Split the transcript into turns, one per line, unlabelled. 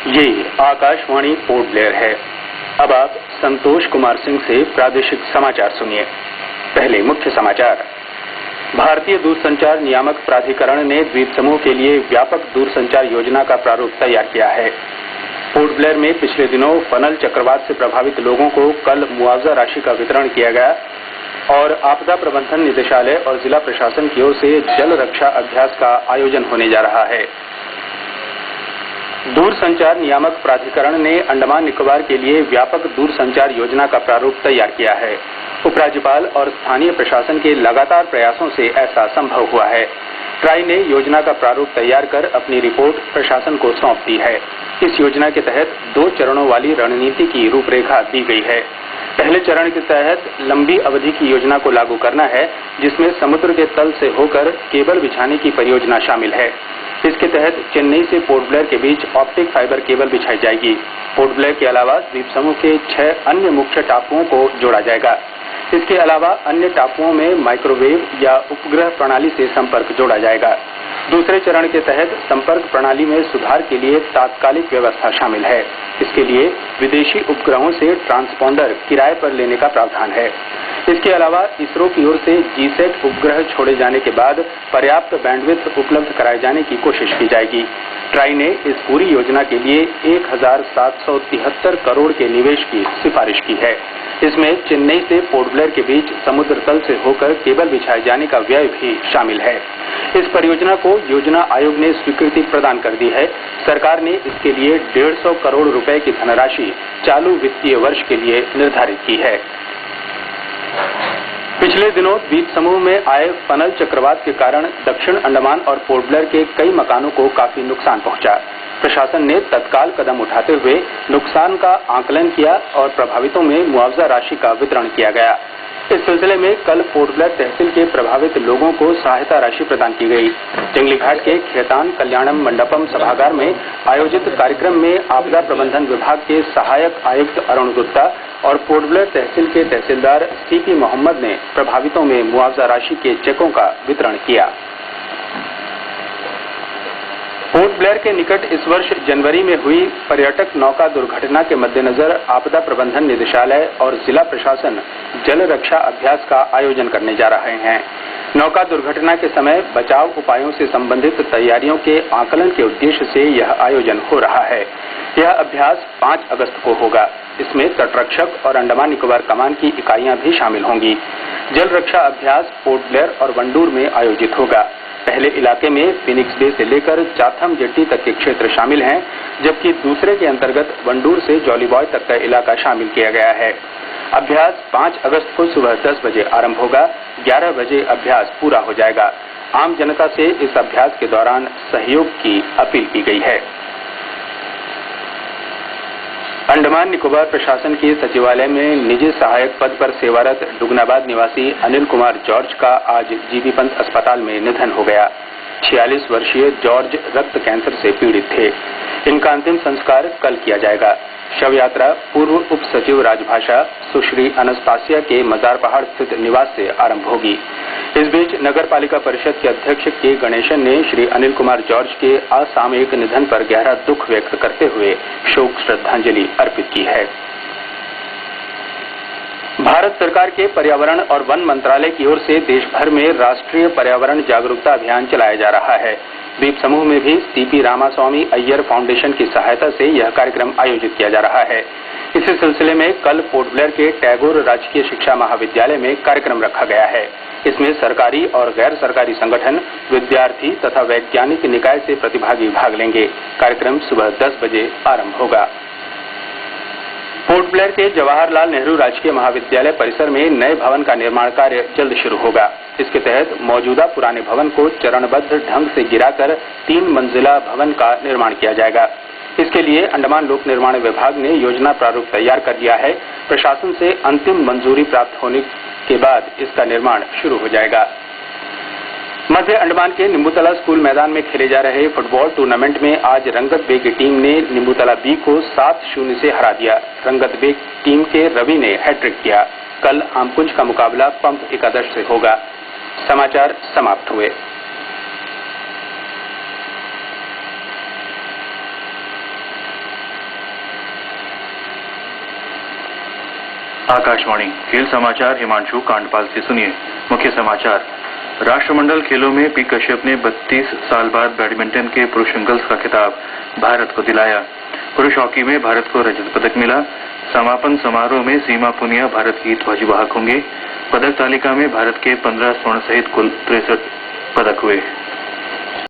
ये Akashvani port Blair है। अब आप संतोष कुमार सिंह से प्रादेशिक समाचार सुनिए। पहले मुख्य समाचार। भारतीय दूरसंचार नियामक प्राधिकरण ने द्वीप समूह के लिए व्यापक दूरसंचार योजना का प्रारूप तैयार किया है। पोर्ट ब्लेयर में पिछले दिनों फनल चक्रवात से प्रभावित लोगों को कल मुआवजा राशि का वितरण किया गया और आपदा प्रबंधन निदेशालय और जिला प्रशासन की ओर से जल रक्षा अभ्यास का आयोजन होने जा रहा है। दूरसंचार नियामक प्राधिकरण ने अंडमान निकोबार के लिए व्यापक दूरसंचार योजना का प्रारूप तैयार किया है। उपराज्यपाल और स्थानीय प्रशासन के लगातार प्रयासों से ऐसा संभव हुआ है। ट्राई ने योजना का प्रारूप तैयार कर अपनी रिपोर्ट प्रशासन को सौंप दी है। इस योजना के तहत 2 चरणों वाली रणनीति की रूपरेखा दी गई है। पहले चरण के तहत लंबी अवधि की योजना को लागू करना है, जिसमें समुद्र के तल से होकर केबल बिछाने की परियोजना शामिल है। इसके तहत चेन्नई से पोर्ट ब्लेयर के बीच ऑप्टिक फाइबर केबल बिछाई जाएगी। पोर्ट ब्लेयर के अलावा द्वीप समूह के 6 अन्य मुख्य टापुओं को जोड़ा जाएगा। इसके अलावा अन्य टापुओं में माइक्रोवेव या उपग्रह प्रणाली से संपर्क जोड़ा जाएगा। दूसरे चरण के तहत संपर्क प्रणाली में सुधार के लिए तात्कालिक व्यवस्था शामिल है। इसके लिए विदेशी उपग्रहों से ट्रांसपॉन्डर किराए पर लेने का प्रावधान है। इसके अलावा इसरो की ओर से जीसैट उपग्रह छोड़े जाने के बाद पर्याप्त बैंडविड्थ उपलब्ध कराए जाने की कोशिश की जाएगी। ट्राई ने इस पूरी योजना के लिए 1773 करोड़ के निवेश की सिफारिश की है। इसमें चेन्नई से पोर्ट ब्लेयर के बीच समुद्र तल से होकर केबल बिछाए जाने का व्यय भी शामिल है। इस परियोजना को योजना आयोग ने स्वीकृति प्रदान कर दी है। सरकार ने इसके लिए 150 करोड़ रुपए की धनराशि चालू वित्तीय वर्ष के लिए निर्धारित की है। पिछले दिनों द्वीप समूह में आए फनल चक्रवात के कारण दक्षिण अंडमान और पोर्ट ब्लेयर के कई मकानों को काफी नुकसान पहुंचा। प्रशासन ने तत्काल कदम उठाते हुए नुकसान का आकलन किया और प्रभावितों में मुआवजा राशि का वितरण किया गया। इस सिलसिले में कल पोर्ट ब्लेयर तहसील के प्रभावित लोगों को सहायता राशि प्रदान की गई। जंगली घाट के खेतान कल्याणम मंडपम सभागार में आयोजित कार्यक्रम में आपदा प्रबंधन विभाग के सहायक आयुक्त अरुण गुप्ता और पोर्ट ब्लेयर तहसील के तहसीलदार सीपी मोहम्मद ने प्रभावितों में मुआवजा राशि के चेकों का वितरण किया। पोर्ट ब्लेयर के निकट इस वर्ष जनवरी में हुई पर्यटक नौका दुर्घटना के मद्देनजर आपदा प्रबंधन निदेशालय और जिला प्रशासन जल रक्षा अभ्यास का आयोजन करने जा रहे हैं। नौका दुर्घटना के समय बचाव उपायों से संबंधित तैयारियों के आकलन के उद्देश्य से यह आयोजन हो रहा है। यह अभ्यास 5 अगस्त को होगा। इसमें तटरक्षक और अंडमान निकोबार कमान की इकाइयां भी शामिल होंगी। जल रक्षा अभ्यास पोर्ट ब्लेयर और वंडूर में आयोजित होगा। पहले इलाके में फिनिक्स बे से लेकर चाथम जेट्टी तक के क्षेत्र शामिल हैं, जबकि दूसरे के अंतर्गत वंडूर से जॉली बॉय तक का इलाका शामिल किया गया है। अभ्यास 5 अगस्त को सुबह 10 बजे आरंभ होगा। 11 बजे अभ्यास पूरा हो जाएगा। आम जनता से इस अभ्यास के दौरान सहयोग की अपील की गई है। अंडमान निकोबार प्रशासन के सचिवालय में निजी सहायक पद पर सेवारत डुगनाबाद निवासी अनिल कुमार जॉर्ज का आज जीबी पंत अस्पताल में निधन हो गया। 46 वर्षीय जॉर्ज रक्त कैंसर से पीड़ित थे। इनका अंतिम संस्कार कल किया जाएगा। शव यात्रा पूर्व उप सचिव राजभाषा सुश्री अनस्तासिया के मजार पहाड़ स्थित निवास से आरंभ होगी। इस बीच नगर पालिका परिषद के अध्यक्ष के गणेशन ने श्री अनिल कुमार जॉर्ज के असामयिक निधन पर गहरा दुख व्यक्त करते हुए शोक श्रद्धांजलि अर्पित की है। भारत सरकार के पर्यावरण और वन मंत्रालय की ओर से देश भर में राष्ट्रीय पर्यावरण जागरूकता अभियान चलाया जा रहा है। द्वीप समूह में भी सीपी रामास्वामी अय्यर फाउंडेशन की सहायता से यह कार्यक्रम आयोजित किया जा रहा है। इसी सिलसिले में कल पोर्ट ब्लेयर के टैगोर राजकीय शिक्षा महाविद्यालय में कार्यक्रम रखा गया है। इसमें सरकारी और गैर सरकारी संगठन, विद्यार्थी तथा वैज्ञानिक निकाय से प्रतिभागी भाग लेंगे। कार्यक्रम सुबह 10 बजे आरंभ होगा। पोर्ट ब्लेयर के जवाहरलाल नेहरू राजकीय महाविद्यालय परिसर में नए भवन का निर्माण कार्य जल्द शुरू होगा। इसके तहत मौजूदा पुराने भवन को चरणबद्ध ढंग से गिराकर 3 मंजिला भवन का निर्माण किया जाएगा। इसके लिए अंडमान लोक निर्माण विभाग ने योजना प्रारूप तैयार कर दिया है। प्रशासन से अंतिम मंजूरी प्राप्त होने के बाद इसका निर्माण शुरू हो जाएगा। मध्य अंडमान के निम्बूतला स्कूल मैदान में खेले जा रहे फुटबॉल टूर्नामेंट में आज रंगत बे की टीम ने निम्बूतला बी को 7-0 से हरा दिया। रंगत बे टीम के रवि ने हैट्रिक किया। कल आमकुंज का मुकाबला पंप एकादश से होगा। समाचार समाप्त हुए।
आकाशवाणी खेल समाचार हिमांशु कांडपाल से सुनिए। मुख्य समाचार। राष्ट्रमंडल खेलों में पी कश्यप ने 32 साल बाद बैडमिंटन के पुरुष सिंगल्स का खिताब भारत को दिलाया। पुरुष हॉकी में भारत को रजत पदक मिला। समापन समारोह में सीमा पुनिया भारत की ध्वजवाहक होंगे। पदक तालिका में भारत के 15 स्वर्ण सहित कुल 63 पदक हुए।